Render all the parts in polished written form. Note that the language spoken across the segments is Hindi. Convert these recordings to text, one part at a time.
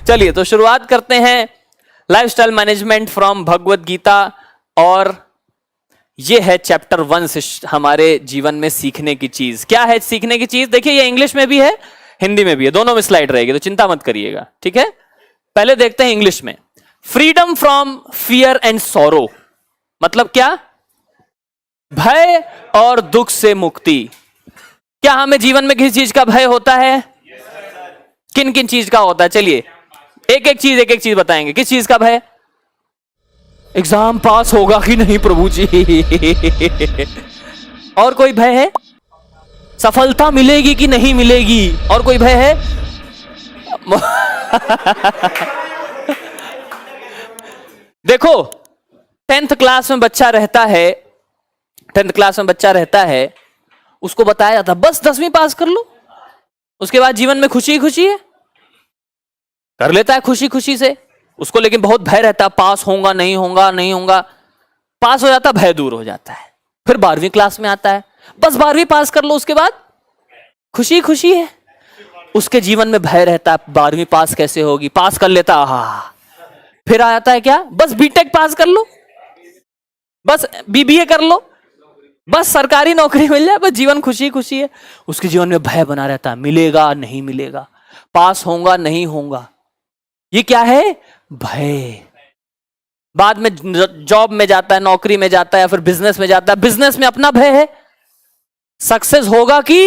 चलिए तो शुरुआत करते हैं lifestyle management from Bhagavad Gita, और ये है चैप्टर 1 से हमारे जीवन में सीखने की चीज। क्या है सीखने की चीज? देखिए ये इंग्लिश में भी है, हिंदी में भी है, दोनों में स्लाइड रहेगी, तो चिंता मत करिएगा, ठीक है। पहले देखते हैं इंग्लिश में। Freedom from fear and sorrow, मतलब क्या? भय और दुख से मुक्ति। क्या हमें जीवन में किसी चीज का भय होता है? किन किन चीज का होता है? चलिए एक एक चीज बताएंगे। किस चीज का भय? एग्जाम पास होगा कि नहीं प्रभु जी। और कोई भय है? सफलता मिलेगी कि नहीं मिलेगी। और कोई भय है? देखो 10th क्लास में बच्चा रहता है, 10th क्लास में बच्चा रहता है, उसको बताया जाता बस 10वीं पास कर लो, उसके बाद जीवन में खुशी खुशी है, कर लेता है खुशी खुशी से। उसको लेकिन बहुत भय रहता है, पास होगा नहीं होगा नहीं होगा। पास हो जाता, भय दूर हो जाता है। फिर 12वीं क्लास में आता है, बस 12वीं पास कर लो, उसके बाद खुशी खुशी है। उसके जीवन में भय रहता है, 12वीं पास कैसे होगी, पास कर लेता, हाँ। फिर आ जाता है क्या? बस बीटेक पास कर लो, बस बीबीए कर लो, बस सरकारी नौकरी मिल जाए, बस जीवन खुशी खुशी है। उसके जीवन में भय बना रहता है, मिलेगा नहीं मिलेगा, पास होगा नहीं होगा। ये क्या है? भय। बाद में जॉब में जाता है, नौकरी में जाता है, या फिर बिजनेस में जाता है, बिजनेस में अपना भय है, सक्सेस होगा कि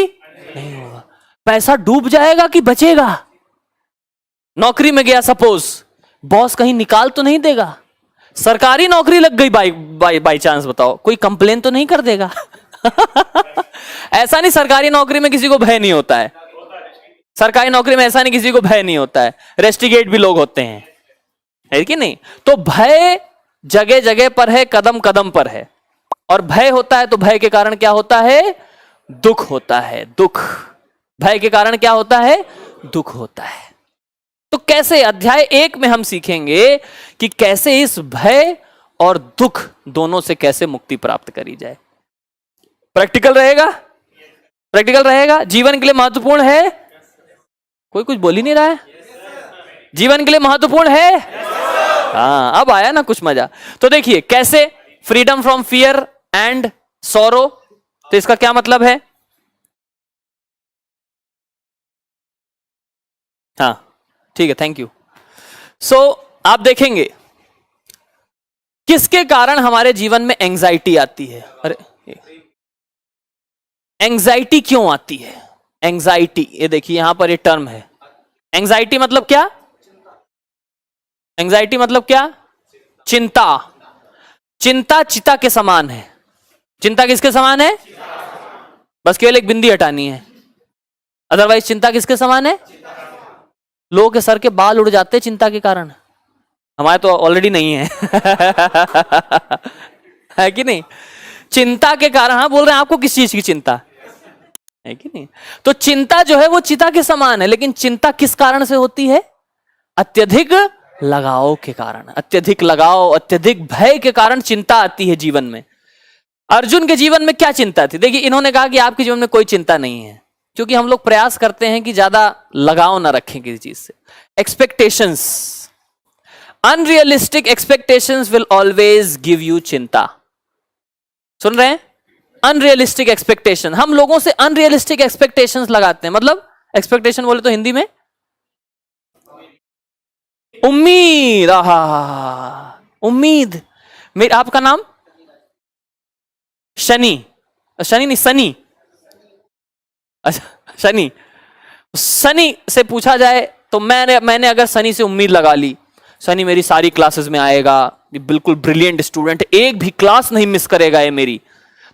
नहीं होगा, पैसा डूब जाएगा कि बचेगा। नौकरी में गया, सपोज बॉस कहीं निकाल तो नहीं देगा। सरकारी नौकरी लग गई बाई चांस, बताओ कोई कंप्लेन तो नहीं कर देगा। ऐसा नहीं, सरकारी नौकरी में किसी को भय नहीं होता है। सरकारी नौकरी में ऐसा नहीं किसी को भय नहीं होता है, रेस्टिगेट भी लोग होते हैं, है कि नहीं? तो भय जगह जगह पर है, कदम कदम पर है। और भय होता है तो भय के कारण क्या होता है? दुख होता है। दुख, भय के कारण क्या होता है? दुख होता है। तो कैसे, अध्याय 1 में हम सीखेंगे कि कैसे इस भय और दुख दोनों से कैसे मुक्ति प्राप्त करी जाए। प्रैक्टिकल रहेगा, प्रैक्टिकल रहेगा, जीवन के लिए महत्वपूर्ण है। कोई कुछ बोल ही नहीं रहा है। जीवन के लिए महत्वपूर्ण है। हाँ, अब आया ना कुछ मजा। तो देखिए कैसे, freedom from fear and sorrow, तो इसका क्या मतलब है? हाँ ठीक है, थैंक यू। सो आप देखेंगे किसके कारण हमारे जीवन में एंजाइटी आती है। अरे एंजाइटी क्यों आती है? एंजाइटी, ये देखिए यहां पर ये टर्म है। एंजाइटी मतलब क्या? एंजाइटी मतलब क्या? चिंता। चिंता चिता के समान है। चिंता किसके समान है? बस केवल एक बिंदी हटानी है, अदरवाइज चिंता किसके समान है? लोगों के सर के बाल उड़ जाते हैं चिंता के कारण, हमारे तो ऑलरेडी नहीं है। है कि नहीं? चिंता के कारण, हाँ बोल रहे हैं, आपको किस चीज की चिंता है कि नहीं? तो चिंता जो है वो चिता के समान है, लेकिन चिंता किस कारण से होती है? अत्यधिक लगाव के कारण। अत्यधिक लगाव, अत्यधिक भय के कारण चिंता आती है जीवन में। अर्जुन के जीवन में क्या चिंता थी? देखिए इन्होंने कहा कि आपके जीवन में कोई चिंता नहीं है, क्योंकि हम लोग प्रयास करते हैं कि ज्यादा लगाव ना रखें किसी चीज से। Expectations, unrealistic expectations will always give you चिंता। सुन रहे हैं? अनरियलिस्टिक एक्सपेक्टेशन, हम लोगों से अनरियलिस्टिक एक्सपेक्टेशंस लगाते हैं। मतलब एक्सपेक्टेशन बोले तो हिंदी में उम्मीद। उम्मीद। मेरा आपका नाम शनि, शनि नहीं सनी, अच्छा शनि। शनि से पूछा जाए तो मैंने अगर शनि से उम्मीद लगा ली, शनि मेरी सारी क्लासेस में आएगा, ये बिल्कुल ब्रिलियंट स्टूडेंट, एक भी क्लास नहीं मिस करेगा ये मेरी।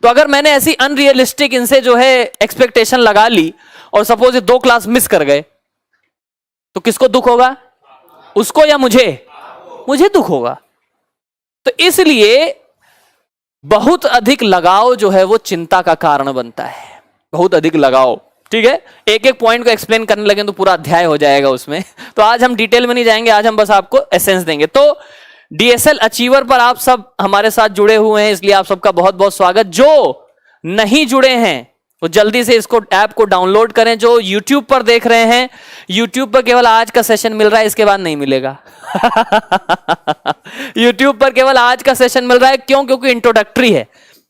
तो अगर मैंने ऐसी अनरियलिस्टिक इनसे जो है एक्सपेक्टेशन लगा ली, और सपोज ये 2 क्लास मिस कर गए, तो किसको दुख होगा? उसको या मुझे? मुझे दुख होगा। तो इसलिए बहुत अधिक लगाव जो है वो चिंता का कारण बनता है। बहुत अधिक लगाव, ठीक है। एक एक पॉइंट को एक्सप्लेन करने लगे तो पूरा अध्याय हो जाएगा उसमें, तो आज हम डिटेल में नहीं जाएंगे, आज हम बस आपको एसेंस देंगे। तो डीएसएल अचीवर पर आप सब हमारे साथ जुड़े हुए हैं, इसलिए आप सबका बहुत बहुत स्वागत। जो नहीं जुड़े हैं तो जल्दी से इसको ऐप को डाउनलोड करें। जो YouTube पर देख रहे हैं, YouTube पर केवल आज का सेशन मिल रहा है, इसके बाद नहीं मिलेगा। YouTube पर केवल आज का सेशन मिल रहा है। क्यों? क्योंकि इंट्रोडक्टरी है।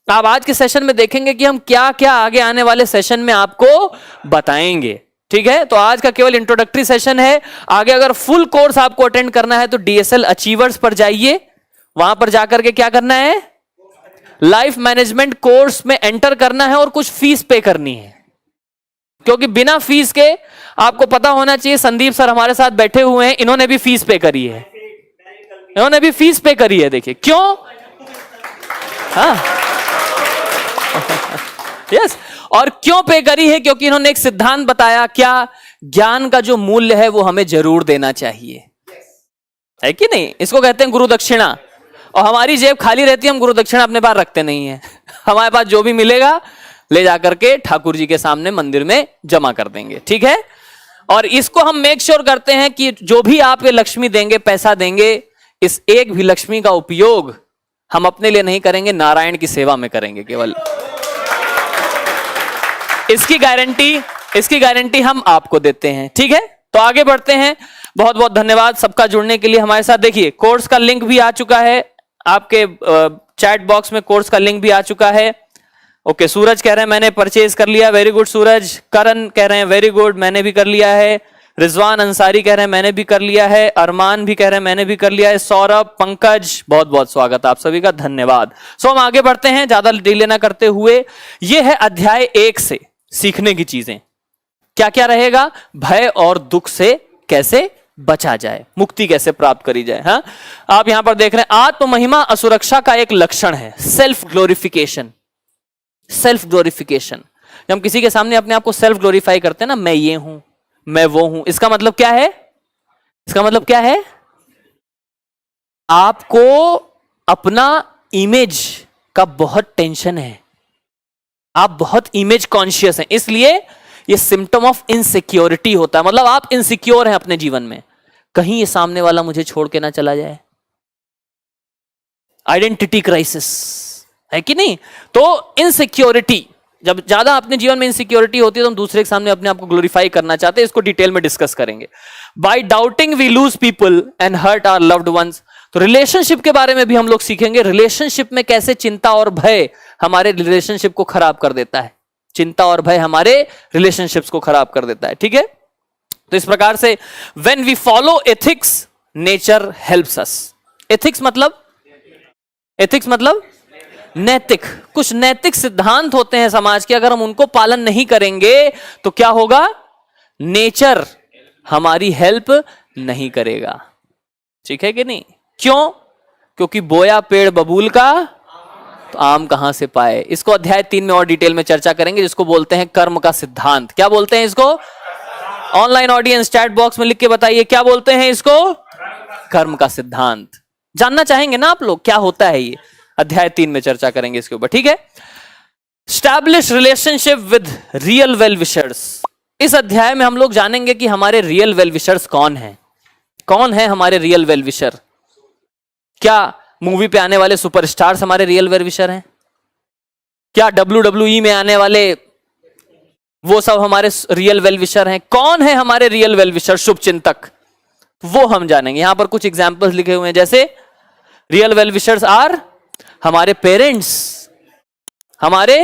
आप आज के सेशन में देखेंगे कि हम क्या क्या आगे आने वाले सेशन में आपको बताएंगे। ठीक है, तो आज का केवल इंट्रोडक्टरी सेशन है। आगे अगर फुल कोर्स आपको अटेंड करना है तो DSL अचीवर्स पर जाइए। वहां पर जाकर के क्या करना है, लाइफ मैनेजमेंट कोर्स में एंटर करना है और कुछ फीस पे करनी है। क्योंकि बिना फीस के, आपको पता होना चाहिए, संदीप सर हमारे साथ बैठे हुए हैं, इन्होंने भी फीस पे करी है। इन्होंने भी फीस पे करी है। देखिए क्यों? हाँ यस और क्यों पे करी है? क्योंकि इन्होंने एक सिद्धांत बताया, क्या? ज्ञान का जो मूल्य है वो हमें जरूर देना चाहिए, है कि नहीं? इसको कहते हैं गुरु दक्षिणा। और हमारी जेब खाली रहती है, हम गुरु दक्षिणा अपने पास रखते नहीं है। हमारे पास जो भी मिलेगा ले जाकर के ठाकुर जी के सामने मंदिर में जमा कर देंगे। ठीक है, और इसको हम मेक श्योर करते हैं कि जो भी आप ये लक्ष्मी देंगे, पैसा देंगे, इस एक भी लक्ष्मी का उपयोग हम अपने लिए नहीं करेंगे, नारायण की सेवा में करेंगे केवल। इसकी गारंटी हम आपको देते हैं। ठीक है, तो आगे बढ़ते हैं। बहुत बहुत धन्यवाद सबका जुड़ने के लिए हमारे साथ। देखिए कोर्स का लिंक भी आ चुका है आपके चैट बॉक्स में, कोर्स का लिंक भी आ चुका है। ओके, सूरज कह रहे हैं मैंने परचेज कर लिया, वेरी गुड सूरज। करण कह रहे हैं वेरी गुड, मैंने भी कर लिया है। रिजवान अंसारी कह रहे हैं मैंने भी कर लिया है। अरमान भी कह रहे हैं मैंने भी कर लिया है। सौरभ, पंकज, बहुत बहुत स्वागत आप सभी का, धन्यवाद। सो हम आगे बढ़ते हैं ज्यादा डिले ना करते हुए। यह है अध्याय 1 से सीखने की चीजें। क्या क्या रहेगा? भय और दुख से कैसे बचा जाए, मुक्ति कैसे प्राप्त करी जाए। हाँ, आप यहां पर देख रहे हैं आत्म महिमा असुरक्षा का एक लक्षण है सेल्फ ग्लोरिफिकेशन। सेल्फ ग्लोरिफिकेशन, जब हम किसी के सामने अपने आप को सेल्फ ग्लोरीफाई करते हैं ना, मैं ये हूं, मैं वो हूं, इसका मतलब क्या है? इसका मतलब क्या है? आपको अपना इमेज का बहुत टेंशन है, आप बहुत इमेज कॉन्शियस हैं, इसलिए ये सिम्टम ऑफ इनसिक्योरिटी होता है। मतलब आप इनसिक्योर हैं अपने जीवन में, कहीं ये सामने वाला मुझे छोड़ के ना चला जाए। आइडेंटिटी क्राइसिस, है कि नहीं? तो इनसिक्योरिटी, जब ज्यादा अपने जीवन में इनसिक्योरिटी होती है तो हम दूसरे के सामने अपने आप को ग्लोरीफाई करना चाहते हैं। इसको डिटेल में डिस्कस करेंगे। By doubting we lose people and hurt our loved ones. तो रिलेशनशिप के बारे में भी हम लोग सीखेंगे। रिलेशनशिप में कैसे चिंता और भय हमारे रिलेशनशिप को खराब कर देता है। चिंता और भय हमारे रिलेशनशिप्स को खराब कर देता है। ठीक है, तो इस प्रकार से when we follow ethics nature helps us. Ethics मतलब नैतिक, कुछ नैतिक सिद्धांत होते हैं समाज के, अगर हम उनको पालन नहीं करेंगे तो क्या होगा? नेचर हमारी हेल्प नहीं करेगा। ठीक है कि नहीं? क्यों? क्योंकि बोया पेड़ बबूल का तो आम कहां से पाए। इसको अध्याय 3 में और डिटेल में चर्चा करेंगे, जिसको बोलते हैं कर्म का सिद्धांत। क्या बोलते हैं इसको? ऑनलाइन ऑडियंस चैट बॉक्स में लिख के बताइए क्या बोलते हैं इसको? कर्म का सिद्धांत। जानना चाहेंगे ना आप लोग क्या होता है ये? अध्याय 3 में चर्चा करेंगे इसके ऊपर। ठीक है, establish relationship with real well wishers. इस अध्याय में हम लोग जानेंगे कि हमारे रियल वेल विशर्स कौन है। कौन है हमारे रियल वेल विशर? क्या मूवी पे आने वाले सुपरस्टार्स हमारे रियल वेल विशर हैं? क्या WWE में आने वाले वो सब हमारे रियल वेल विशर हैं? कौन है हमारे रियल वेल विशर, शुभ चिंतक? वो हम जानेंगे। यहां पर कुछ एग्जाम्पल्स लिखे हुए हैं, जैसे रियल वेल विशर्स आर हमारे पेरेंट्स, हमारे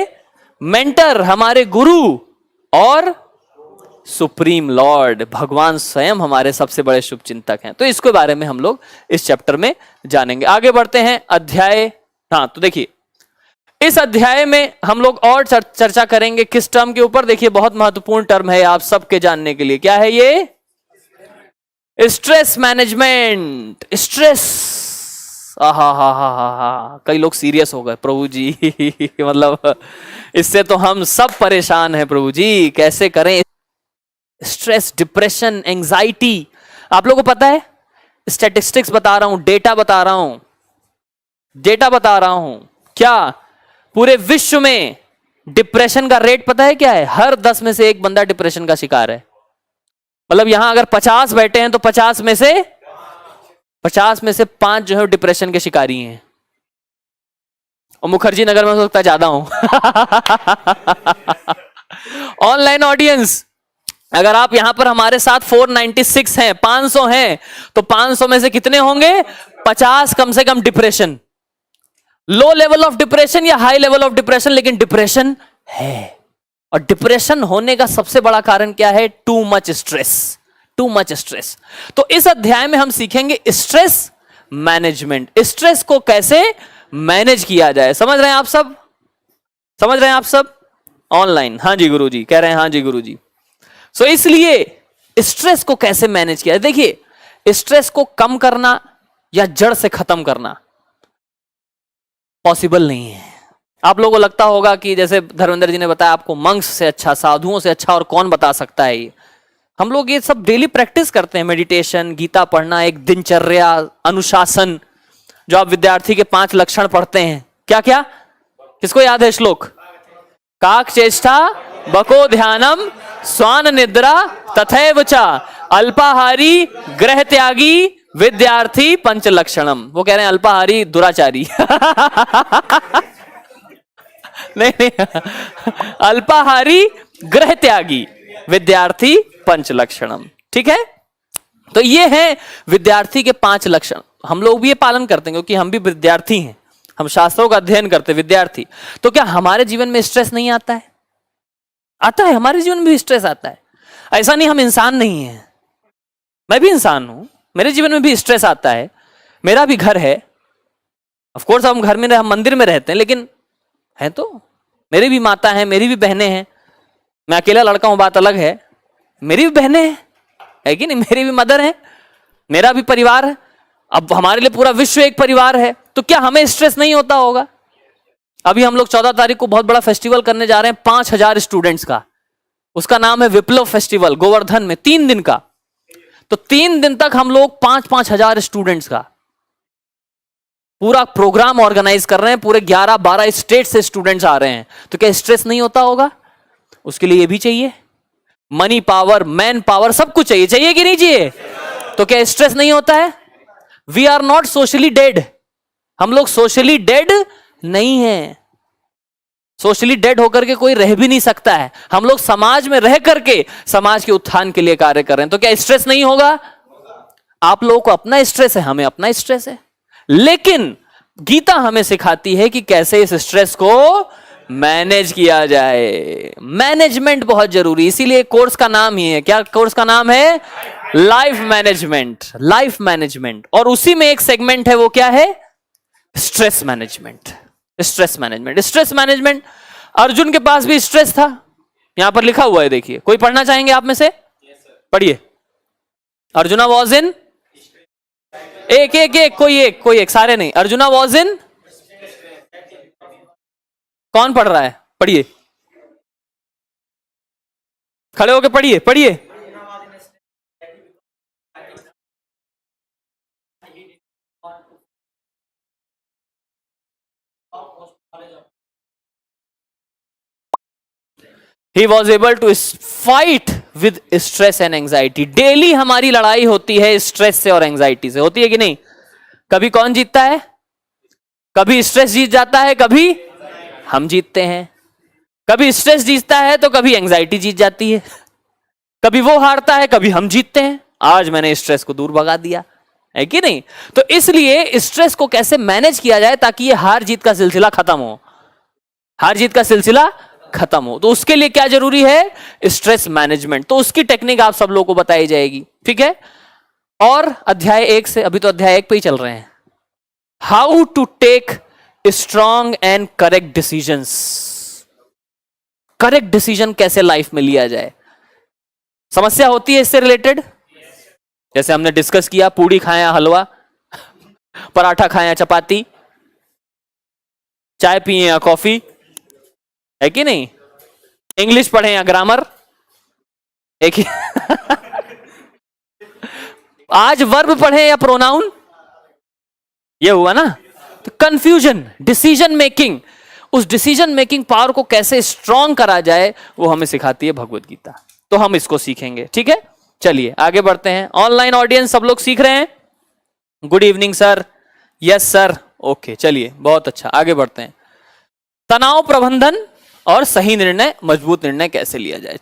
मेंटर, हमारे गुरु और सुप्रीम लॉर्ड भगवान स्वयं हमारे सबसे बड़े शुभ चिंतक हैं। तो इसके बारे में हम लोग इस चैप्टर में जानेंगे। आगे बढ़ते हैं अध्याय। हाँ, तो देखिए इस अध्याय में हम लोग और चर्चा करेंगे किस टर्म के ऊपर? देखिए बहुत महत्वपूर्ण टर्म है आप सबके जानने के लिए। क्या है ये? Stress management. स्ट्रेस, हा, कई लोग सीरियस हो गए, प्रभु जी मतलब इससे तो हम सब परेशान हैं प्रभु जी, कैसे करें? Stress, depression, anxiety. आप लोगों को पता है, स्टैटिस्टिक्स बता रहा हूं, डेटा बता रहा हूं, क्या पूरे विश्व में डिप्रेशन का रेट पता है क्या है? हर 10 में से एक बंदा डिप्रेशन का शिकार है। मतलब यहां अगर 50 बैठे हैं तो 50 में से 5 जो है डिप्रेशन के शिकारी हैं। और मुखर्जी नगर में हो सकता है ज्यादा हो। ऑनलाइन ऑडियंस, अगर आप यहां पर हमारे साथ 496 हैं, 500 हैं, तो 500 में से कितने होंगे? 50 कम से कम depression, low level of depression या हाई लेवल ऑफ डिप्रेशन, लेकिन डिप्रेशन है। और डिप्रेशन होने का सबसे बड़ा कारण क्या है? Too much stress, too much stress. तो इस अध्याय में हम सीखेंगे स्ट्रेस मैनेजमेंट, स्ट्रेस को कैसे मैनेज किया जाए। समझ रहे हैं आप सब? समझ रहे हैं आप सब? ऑनलाइन हाँ जी गुरुजी कह रहे हैं, हाँ जी गुरुजी। सो इसलिए स्ट्रेस को कैसे मैनेज किया? देखिए, स्ट्रेस को कम करना या जड़ से खत्म करना पॉसिबल नहीं है। आप लोगों को लगता होगा कि जैसे धर्मेंद्र जी ने बताया, आपको मंक्स से अच्छा, साधुओं से अच्छा और कौन बता सकता है ये। हम लोग ये सब डेली प्रैक्टिस करते हैं, मेडिटेशन, गीता पढ़ना, एक दिनचर्या, अनुशासन, जो आप विद्यार्थी के 5 लक्षण पढ़ते हैं। क्या क्या? किसको याद है श्लोक? काक चेष्टा बको ध्यानम स्वान निद्रा तथैव च अल्पाहारी ग्रह त्यागी विद्यार्थी पंच लक्षणम। वो कह रहे हैं अल्पाहारी दुराचारी। नहीं, अल्पाहारी ग्रह त्यागी विद्यार्थी पंच लक्षणम। ठीक है, तो ये है विद्यार्थी के 5 लक्षण। हम लोग भी ये पालन करते हैं क्योंकि हम भी विद्यार्थी हैं, हम शास्त्रों का अध्ययन करते विद्यार्थी। तो क्या हमारे जीवन में स्ट्रेस नहीं आता है? आता है, हमारे जीवन में भी स्ट्रेस आता है। ऐसा नहीं हम इंसान नहीं हैं, मैं भी इंसान हूं, मेरे जीवन में भी स्ट्रेस आता है। मेरा भी घर है, ऑफ कोर्स हम घर में, हम मंदिर में रहते हैं, लेकिन है तो मेरी भी माता है, मेरी भी बहनें हैं। मैं अकेला लड़का हूं, बात अलग है। मेरी भी बहनें हैं, है कि नहीं? मेरी भी मदर है, मेरा भी परिवार है। अब हमारे लिए पूरा विश्व एक परिवार है, तो क्या हमें स्ट्रेस नहीं होता होगा? अभी हम लोग 14 तारीख को बहुत बड़ा फेस्टिवल करने जा रहे हैं 5000 स्टूडेंट्स का। उसका नाम है विप्लव फेस्टिवल, गोवर्धन में, 3 दिन का। तो 3 दिन तक हम लोग 5-5 हजार स्टूडेंट्स का पूरा प्रोग्राम ऑर्गेनाइज कर रहे हैं। पूरे 11-12 स्टेट से स्टूडेंट्स आ रहे हैं। तो क्या स्ट्रेस नहीं होता होगा? उसके लिए ये भी चाहिए, मनी पावर, मैन पावर, सब कुछ चाहिए। चाहिए कि नहीं चाहिए? तो क्या स्ट्रेस नहीं होता है? We are not socially dead, हम लोग सोशली डेड नहीं है। सोशली डेड होकर के कोई रह भी नहीं सकता है। हम लोग समाज में रह करके समाज के उत्थान के लिए कार्य कर रहे हैं। तो क्या स्ट्रेस नहीं होगा? आप लोगों को अपना स्ट्रेस है, हमें अपना स्ट्रेस है, लेकिन गीता हमें सिखाती है कि कैसे इस स्ट्रेस को मैनेज किया जाए। मैनेजमेंट बहुत जरूरी, इसीलिए कोर्स का नाम ही है, क्या कोर्स का नाम है? Life management. लाइफ मैनेजमेंट, और उसी में एक सेगमेंट है, वो क्या है? Stress management. Stress management, stress management. Arjun के पास भी स्ट्रेस था, यहां पर लिखा हुआ है, देखिए। कोई पढ़ना चाहेंगे आप में से? पढ़िए। अर्जुना वॉज इन, एक कोई एक, सारे नहीं। अर्जुना वॉज इन, कौन पढ़ रहा है? पढ़िए, खड़े होके पढ़िए, पढ़िए। He was able to fight with stress and anxiety. Daily हमारी लड़ाई होती है स्ट्रेस से और एंजाइटी से, होती है कि नहीं? कभी कौन जीतता है? कभी स्ट्रेस जीत जाता है, कभी हम जीतते हैं। कभी स्ट्रेस जीतता है तो कभी एंजाइटी जीत जाती है। कभी वो हारता है, कभी हम जीतते हैं। आज मैंने स्ट्रेस को दूर भगा दिया, है कि नहीं? तो इसलिए स्ट्रेस को कैसे मैनेज किया जाए ताकि ये हार जीत का सिलसिला खत्म हो, हार जीत का सिलसिला खत्म हो। तो उसके लिए क्या जरूरी है? Stress management. तो उसकी टेक्निक आप सब लोगों को बताई जाएगी, ठीक है? और अध्याय 1 से, अभी तो अध्याय 1 पे ही चल रहे हैं, how to take strong and correct decisions. Correct decision कैसे लाइफ में लिया जाए। समस्या होती है इससे रिलेटेड? जैसे हमने डिस्कस किया, पूड़ी खाएं या हलवा, पराठा खाएं या चपाती, चाय पिए या कॉफी, है कि नहीं? इंग्लिश पढ़ें या ग्रामर, एक ही। आज वर्ब पढ़ें या प्रोनाउन, ये हुआ ना? तो कंफ्यूजन, डिसीजन मेकिंग, उस डिसीजन मेकिंग पावर को कैसे स्ट्रॉन्ग करा जाए वो हमें सिखाती है भगवत गीता। तो हम इसको सीखेंगे, ठीक है? चलिए आगे बढ़ते हैं। ऑनलाइन ऑडियंस सब लोग सीख रहे हैं? Good evening sir. Yes sir, okay, चलिए बहुत अच्छा, आगे बढ़ते हैं। तनाव प्रबंधन और सही निर्णय, मजबूत निर्णय कैसे लिया जाए।